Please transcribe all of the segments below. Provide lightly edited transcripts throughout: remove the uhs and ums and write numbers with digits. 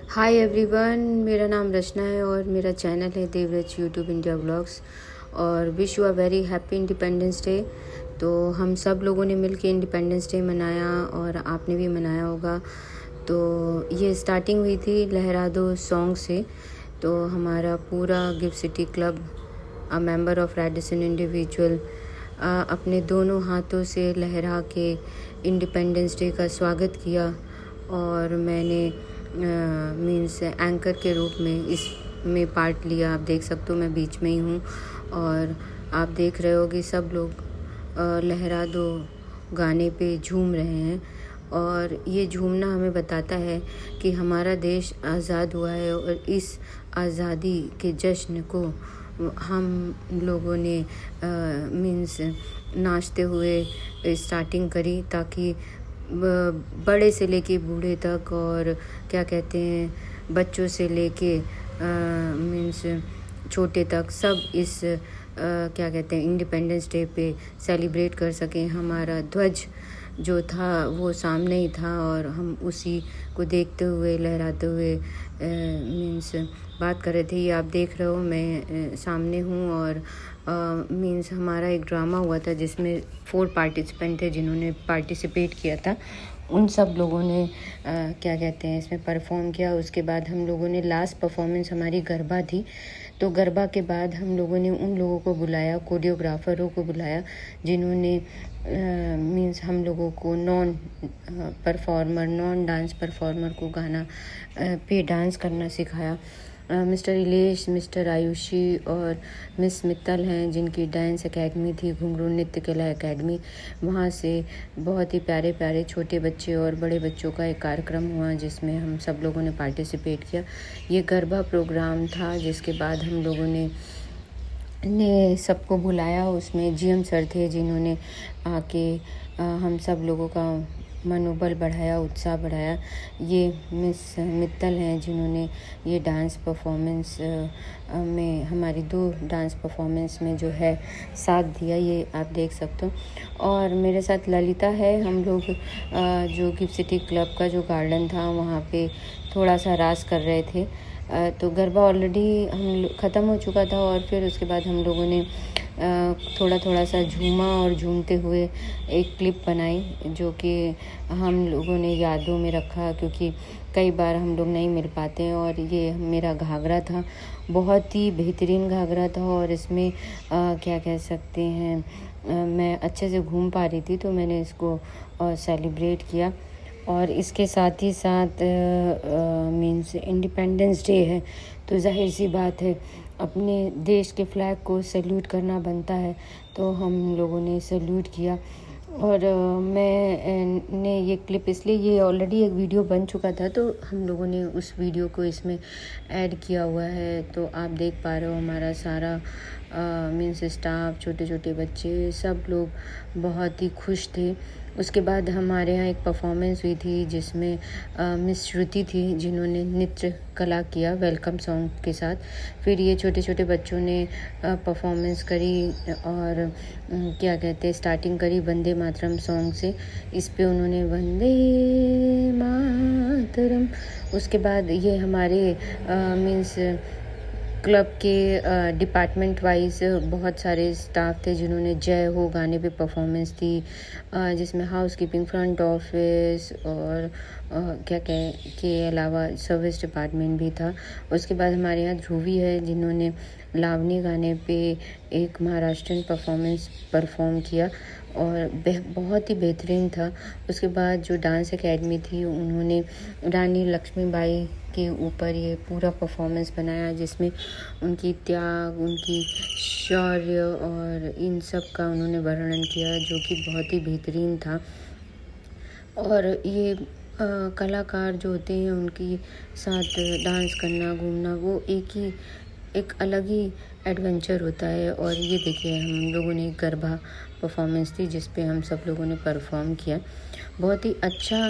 Hi everyone, मेरा नाम रचना है और मेरा चैनल है देवरच यूट्यूब इंडिया व्लॉग्स। और wish you a very happy independence day. तो हम सब लोगों ने मिलकर इंडिपेंडेंस डे मनाया और आपने भी मनाया होगा। तो ये स्टार्टिंग हुई थी लहरा दो सॉन्ग से। तो हमारा पूरा gift city club, a member of Radisson individual, अपने दोनों हाथों से लहरा के इंडिपेंडेंस डे का स्वागत किया। और मैंने मीन्स एंकर के रूप में इसमें पार्ट लिया। आप देख सकते हो मैं बीच में ही हूँ और आप देख रहे हो कि सब लोग लहरा दो गाने पे झूम रहे हैं। और ये झूमना हमें बताता है कि हमारा देश आज़ाद हुआ है और इस आज़ादी के जश्न को हम लोगों ने मीन्स नाचते हुए स्टार्टिंग करी, ताकि बड़े से लेके बूढ़े तक और क्या कहते हैं बच्चों से लेके मीन्स छोटे तक सब इस क्या कहते हैं इंडिपेंडेंस डे पे सेलिब्रेट कर सकें। हमारा ध्वज जो था वो सामने ही था और हम उसी को देखते हुए लहराते हुए मीन्स बात कर रहे थे। ये आप देख रहे हो मैं सामने हूँ और मीन्स हमारा एक ड्रामा हुआ था जिसमें 4 पार्टिसिपेंट थे जिन्होंने पार्टिसिपेट किया था। उन सब लोगों ने क्या कहते हैं इसमें परफॉर्म किया। उसके बाद हम लोगों ने लास्ट परफॉर्मेंस हमारी गरबा थी। तो गरबा के बाद हम लोगों ने उन लोगों को बुलाया, कोरियोग्राफरों को बुलाया, जिन्होंने मीन्स हम लोगों को नॉन डांस परफॉर्मर को गाना पे डांस करना सिखाया। मिस्टर इलेश, मिस्टर आयुषी और मिस मित्तल हैं जिनकी डांस एकेडमी थी, घुंघरू नृत्य कला एकेडमी। वहाँ से बहुत ही प्यारे प्यारे छोटे बच्चे और बड़े बच्चों का एक कार्यक्रम हुआ जिसमें हम सब लोगों ने पार्टिसिपेट किया। ये गरबा प्रोग्राम था जिसके बाद हम लोगों ने सबको बुलाया। उसमें जीएम सर थे जिन्होंने आके हम सब लोगों का मनोबल बढ़ाया, उत्साह बढ़ाया। ये मिस मित्तल हैं जिन्होंने ये डांस परफॉर्मेंस में हमारी 2 डांस परफॉर्मेंस में जो है साथ दिया, ये आप देख सकते हो। और मेरे साथ ललिता है। हम लोग जो गिफ्ट सिटी क्लब का जो गार्डन था वहाँ पे थोड़ा सा रास कर रहे थे। तो गरबा ऑलरेडी हम ख़त्म हो चुका था और फिर उसके बाद हम लोगों ने थोड़ा सा झूमा और झूमते हुए एक क्लिप बनाई जो कि हम लोगों ने यादों में रखा, क्योंकि कई बार हम लोग नहीं मिल पाते हैं। और ये मेरा घाघरा था, बहुत ही बेहतरीन घाघरा था और इसमें क्या कह सकते हैं मैं अच्छे से घूम पा रही थी, तो मैंने इसको सेलिब्रेट किया। और इसके साथ ही साथ मीन्स इंडिपेंडेंस डे है, तो जाहिर सी बात है अपने देश के फ्लैग को सैल्यूट करना बनता है। तो हम लोगों ने सैल्यूट किया। और मैंने ये क्लिप इसलिए, ये ऑलरेडी एक वीडियो बन चुका था तो हम लोगों ने उस वीडियो को इसमें ऐड किया हुआ है। तो आप देख पा रहे हो हमारा सारा मीन्स स्टाफ, छोटे छोटे बच्चे, सब लोग बहुत ही खुश थे। उसके बाद हमारे यहाँ एक परफॉर्मेंस हुई थी जिसमें मिस श्रुति थी जिन्होंने नृत्य कला किया वेलकम सॉन्ग के साथ। फिर ये छोटे छोटे बच्चों ने परफॉर्मेंस करी और क्या कहते हैं स्टार्टिंग करी वंदे मातरम सॉन्ग से। इस पे उन्होंने वंदे मातरम। उसके बाद ये हमारे मीन्स क्लब के डिपार्टमेंट वाइज बहुत सारे स्टाफ थे जिन्होंने जय हो गाने पे परफॉर्मेंस दी, जिसमें हाउस कीपिंग, फ्रंट ऑफिस और क्या कह के अलावा सर्विस डिपार्टमेंट भी था। उसके बाद हमारे यहाँ ध्रुवी है जिन्होंने लावनी गाने पे एक महाराष्ट्रियन परफॉर्मेंस परफॉर्म किया और बहुत ही बेहतरीन था। उसके बाद जो डांस एकेडमी थी उन्होंने रानी लक्ष्मीबाई के ऊपर ये पूरा परफॉर्मेंस बनाया जिसमें उनकी त्याग, उनकी शौर्य और इन सब का उन्होंने वर्णन किया जो कि बहुत ही बेहतरीन था। और ये कलाकार जो होते हैं उनकी साथ डांस करना, घूमना, वो एक अलग ही एडवेंचर होता है। और ये देखिए हम लोगों ने गरबा परफॉर्मेंस थी जिस पे हम सब लोगों ने परफॉर्म किया। बहुत ही अच्छा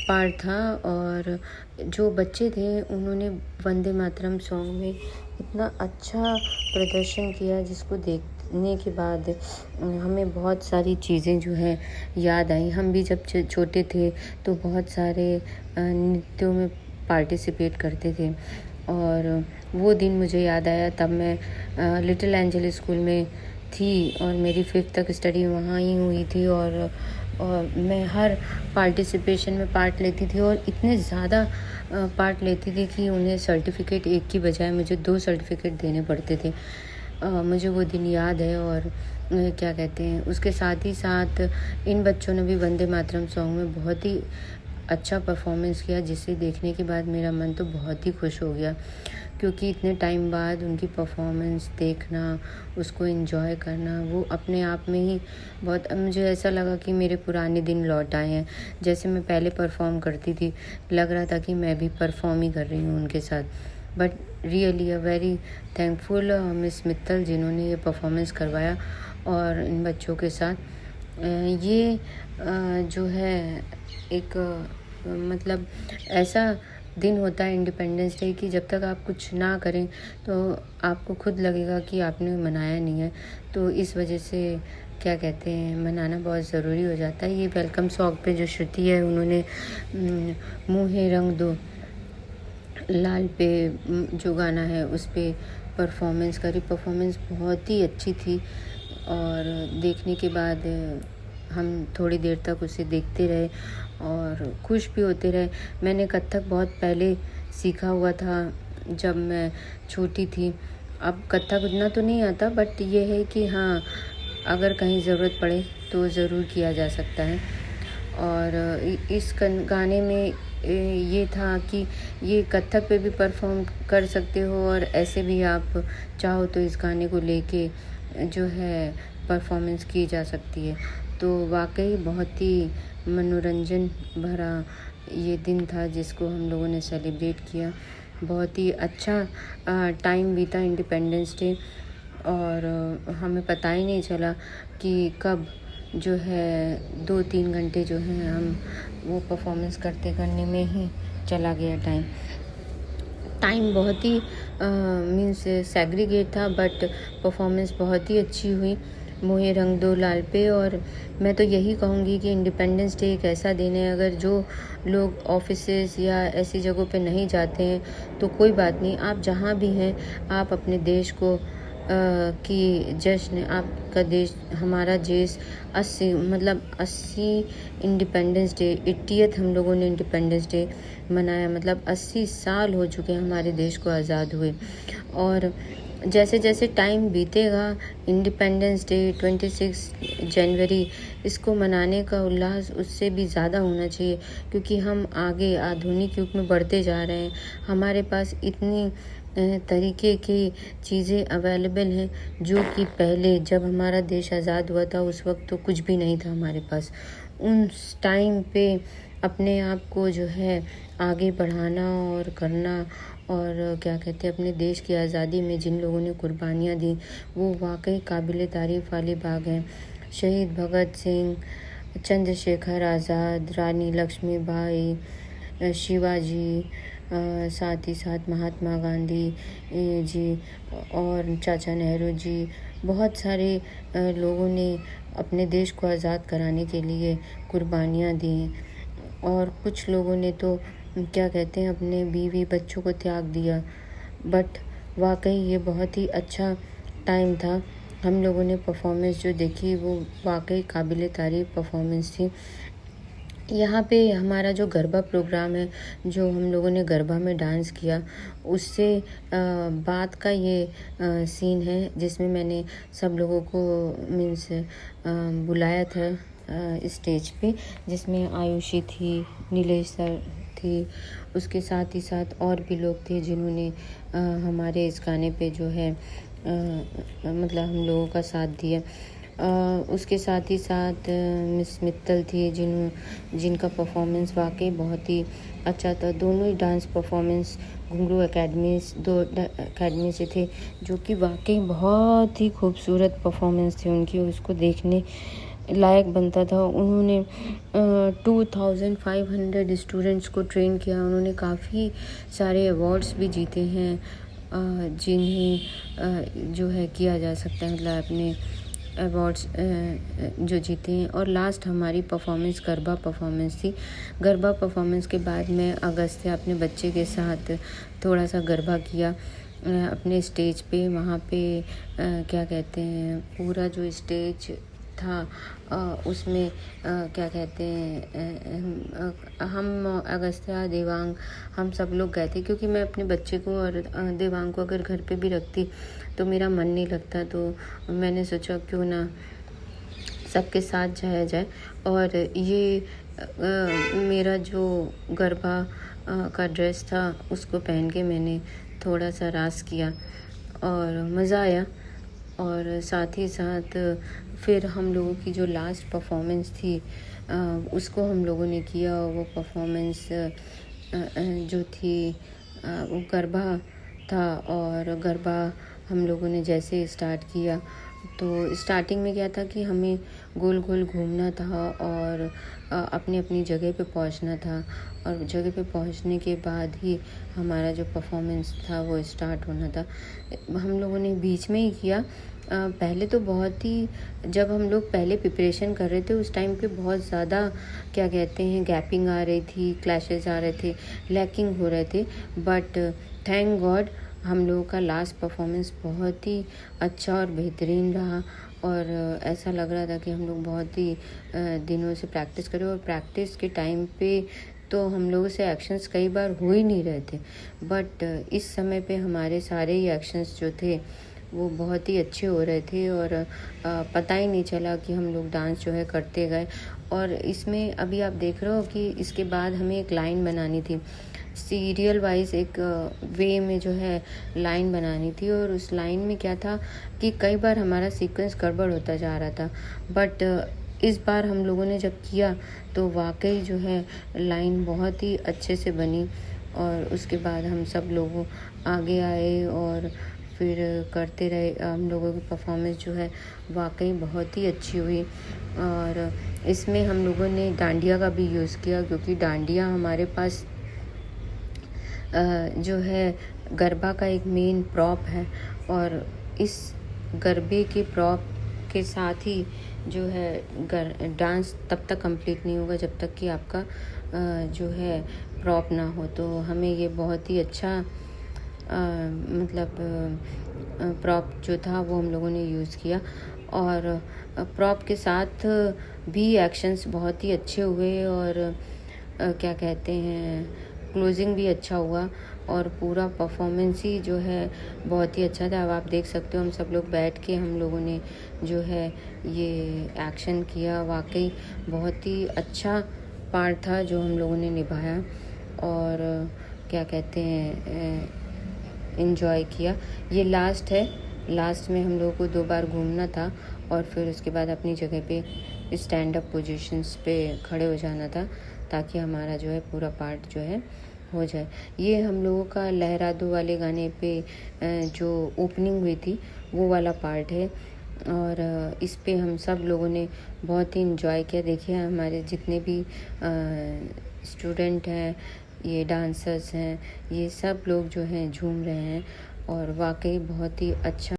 पार्ट था। और जो बच्चे थे उन्होंने वंदे मातरम सॉन्ग में इतना अच्छा प्रदर्शन किया जिसको देखने के बाद हमें बहुत सारी चीज़ें जो हैं याद आई। हम भी जब छोटे थे तो बहुत सारे नृत्यों में पार्टिसिपेट करते थे। और वो दिन मुझे याद आया, तब मैं लिटिल एंजल स्कूल में थी और मेरी 5th तक स्टडी वहाँ ही हुई थी। और मैं हर पार्टिसिपेशन में पार्ट लेती थी और इतने ज़्यादा पार्ट लेती थी कि उन्हें सर्टिफ़िकेट एक की बजाय मुझे 2 सर्टिफ़िकेट देने पड़ते थे। मुझे वो दिन याद है। और क्या कहते हैं, उसके साथ ही साथ इन बच्चों ने भी वंदे मातरम सॉन्ग में बहुत ही अच्छा परफॉर्मेंस किया, जिसे देखने के बाद मेरा मन तो बहुत ही खुश हो गया, क्योंकि इतने टाइम बाद उनकी परफॉर्मेंस देखना, उसको एंजॉय करना, वो अपने आप में ही बहुत, मुझे ऐसा लगा कि मेरे पुराने दिन लौट आए हैं। जैसे मैं पहले परफॉर्म करती थी, लग रहा था कि मैं भी परफॉर्म ही कर रही हूँ उनके साथ। But really a very thankful miss Mittal, जिन्होंने ये परफॉर्मेंस करवाया और इन बच्चों के साथ। ये जो है एक मतलब ऐसा दिन होता है इंडिपेंडेंस डे कि जब तक आप कुछ ना करें तो आपको खुद लगेगा कि आपने मनाया नहीं है। तो इस वजह से क्या कहते हैं, मनाना बहुत ज़रूरी हो जाता है। ये वेलकम सॉन्ग पे जो श्रुति है, उन्होंने मुँहे रंग दो लाल पे जो गाना है उस पे परफॉर्मेंस करी। परफॉर्मेंस बहुत ही अच्छी थी और देखने के बाद हम थोड़ी देर तक उसे देखते रहे और खुश भी होते रहे। मैंने कथक बहुत पहले सीखा हुआ था, जब मैं छोटी थी। अब कथक उतना तो नहीं आता, बट ये है कि हाँ, अगर कहीं ज़रूरत पड़े तो ज़रूर किया जा सकता है। और इस गाने में ये था कि ये कथक पे भी परफॉर्म कर सकते हो और ऐसे भी आप चाहो तो इस गाने को लेके जो है परफॉर्मेंस की जा सकती है। तो वाकई बहुत ही मनोरंजन भरा ये दिन था जिसको हम लोगों ने सेलिब्रेट किया। बहुत ही अच्छा टाइम बीता इंडिपेंडेंस डे, और हमें पता ही नहीं चला कि कब जो है 2-3 घंटे जो हैं हम वो परफॉर्मेंस करने में ही चला गया टाइम बहुत ही मीन्स सेग्रीगेट था, बट परफॉर्मेंस बहुत ही अच्छी हुई मुहे रंग दो लाल पे। और मैं तो यही कहूँगी कि इंडिपेंडेंस डे एक ऐसा दिन है, अगर जो लोग ऑफिसेज या ऐसी जगहों पे नहीं जाते हैं तो कोई बात नहीं, आप जहाँ भी हैं आप अपने देश को कि जश्न, आपका देश, हमारा देश 80 इंडिपेंडेंस डे, 80th हम लोगों ने इंडिपेंडेंस डे मनाया। मतलब 80 साल हो चुके हैं हमारे देश को आज़ाद हुए। और जैसे जैसे टाइम बीतेगा, इंडिपेंडेंस डे 26 जनवरी, इसको मनाने का उल्लास उससे भी ज़्यादा होना चाहिए, क्योंकि हम आगे आधुनिक युग में बढ़ते जा रहे हैं। हमारे पास इतनी तरीके की चीज़ें अवेलेबल हैं जो कि पहले जब हमारा देश आज़ाद हुआ था उस वक्त तो कुछ भी नहीं था हमारे पास। उस टाइम पे अपने आप को जो है आगे बढ़ाना और करना, और क्या कहते हैं, अपने देश की आज़ादी में जिन लोगों ने कुर्बानियाँ दी वो वाकई काबिल तारीफ़ वाली बात है। शहीद भगत सिंह, चंद्रशेखर आज़ाद, रानी लक्ष्मीबाई, शिवाजी, साथ ही साथ महात्मा गांधी जी और चाचा नेहरू जी, बहुत सारे लोगों ने अपने देश को आज़ाद कराने के लिए कुर्बानियाँ दी। और कुछ लोगों ने तो क्या कहते हैं, अपने बीवी बच्चों को त्याग दिया। बट वाकई ये बहुत ही अच्छा टाइम था। हम लोगों ने परफॉर्मेंस जो देखी वो वाकई काबिल तारीफ़ परफॉर्मेंस थी। यहाँ पे हमारा जो गरबा प्रोग्राम है, जो हम लोगों ने गरबा में डांस किया, उससे बाद का ये सीन है जिसमें मैंने सब लोगों को मीन्स बुलाया था स्टेज पे, जिसमें आयुषी थी, नीलेश सर थी, उसके साथ ही साथ और भी लोग थे जिन्होंने हमारे इस गाने पे जो है मतलब हम लोगों का साथ दिया। उसके साथ ही साथ मिस मित्तल थी जिनका परफॉर्मेंस वाकई बहुत ही अच्छा था। दोनों ही डांस परफॉर्मेंस घुंघरू एकेडमी से थे, जो कि वाकई बहुत ही खूबसूरत परफॉर्मेंस थे उनकी, उसको देखने लायक बनता था। उन्होंने 2500 स्टूडेंट्स को ट्रेन किया। उन्होंने काफ़ी सारे अवार्ड्स भी जीते हैं जिन्हें जो है किया जा सकता है, मतलब अपने अवार्ड्स जो जीते हैं। और लास्ट हमारी परफॉर्मेंस गरबा परफॉर्मेंस थी। गरबा परफॉर्मेंस के बाद मैं अगस्त्या अपने बच्चे के साथ थोड़ा सा गरबा किया अपने स्टेज पे। वहाँ पे क्या कहते हैं, पूरा जो स्टेज था उसमें क्या कहते हैं, हम अगस्त्या, देवांग, हम सब लोग गए थे, क्योंकि मैं अपने बच्चे को और देवांग को अगर घर पे भी रखती तो मेरा मन नहीं लगता। तो मैंने सोचा क्यों ना सबके साथ जाया जाए। और ये मेरा जो गरबा का ड्रेस था उसको पहन के मैंने थोड़ा सा रास किया और मज़ा आया। और साथ ही साथ फिर हम लोगों की जो लास्ट परफॉर्मेंस थी उसको हम लोगों ने किया। वो परफॉर्मेंस जो थी वो गरबा था। और गरबा हम लोगों ने जैसे स्टार्ट किया तो स्टार्टिंग में क्या था कि हमें गोल गोल घूमना था और अपनी अपनी जगह पे पहुंचना था। और जगह पे पहुंचने के बाद ही हमारा जो परफॉर्मेंस था वो स्टार्ट होना था। हम लोगों ने बीच में ही किया। पहले तो बहुत ही, जब हम लोग पहले प्रिपरेशन कर रहे थे उस टाइम पे बहुत ज़्यादा क्या कहते हैं गैपिंग आ रही थी, क्लैशेस आ रहे थे, लैकिंग हो रहे थे। बट थैंक गॉड हम लोगों का लास्ट परफॉर्मेंस बहुत ही अच्छा और बेहतरीन रहा। और ऐसा लग रहा था कि हम लोग बहुत ही दिनों से प्रैक्टिस करें। और प्रैक्टिस के टाइम पे तो हम लोगों से एक्शंस कई बार हो ही नहीं रहे थे, बट इस समय पे हमारे सारे ही एक्शंस जो थे वो बहुत ही अच्छे हो रहे थे। और पता ही नहीं चला कि हम लोग डांस जो है करते गए। और इसमें अभी आप देख रहे हो कि इसके बाद हमें एक लाइन बनानी थी, सीरियल वाइज एक वे में जो है लाइन बनानी थी। और उस लाइन में क्या था कि कई बार हमारा सीक्वेंस गड़बड़ होता जा रहा था, बट इस बार हम लोगों ने जब किया तो वाकई जो है लाइन बहुत ही अच्छे से बनी। और उसके बाद हम सब लोग आगे आए और फिर करते रहे। हम लोगों की परफॉर्मेंस जो है वाकई बहुत ही अच्छी हुई। और इसमें हम लोगों ने डांडिया का भी यूज़ किया, क्योंकि डांडिया हमारे पास जो है गरबा का एक मेन प्रॉप है। और इस गरबे के प्रॉप के साथ ही जो है डांस तब तक कंप्लीट नहीं होगा जब तक कि आपका जो है प्रॉप ना हो। तो हमें ये बहुत ही अच्छा मतलब प्रॉप जो था वो हम लोगों ने यूज़ किया। और प्रॉप के साथ भी एक्शंस बहुत ही अच्छे हुए। और क्या कहते हैं क्लोजिंग भी अच्छा हुआ। और पूरा परफॉर्मेंस ही जो है बहुत ही अच्छा था। अब आप देख सकते हो हम सब लोग बैठ के हम लोगों ने जो है ये एक्शन किया। वाकई बहुत ही अच्छा पार्ट था जो हम लोगों ने निभाया। और क्या कहते हैं एंजॉय किया। ये लास्ट है, लास्ट में हम लोगों को 2 बार घूमना था और फिर उसके बाद अपनी जगह पे स्टैंड अप पोजीशंस पे खड़े हो जाना था, ताकि हमारा जो है पूरा पार्ट जो है हो जाए। ये हम लोगों का लहरा दो वाले गाने पे जो ओपनिंग हुई थी वो वाला पार्ट है। और इस पे हम सब लोगों ने बहुत ही इंजॉय किया। देखिए हमारे जितने भी स्टूडेंट हैं, ये डांसर्स हैं, ये सब लोग जो हैं झूम रहे हैं। और वाकई बहुत ही अच्छा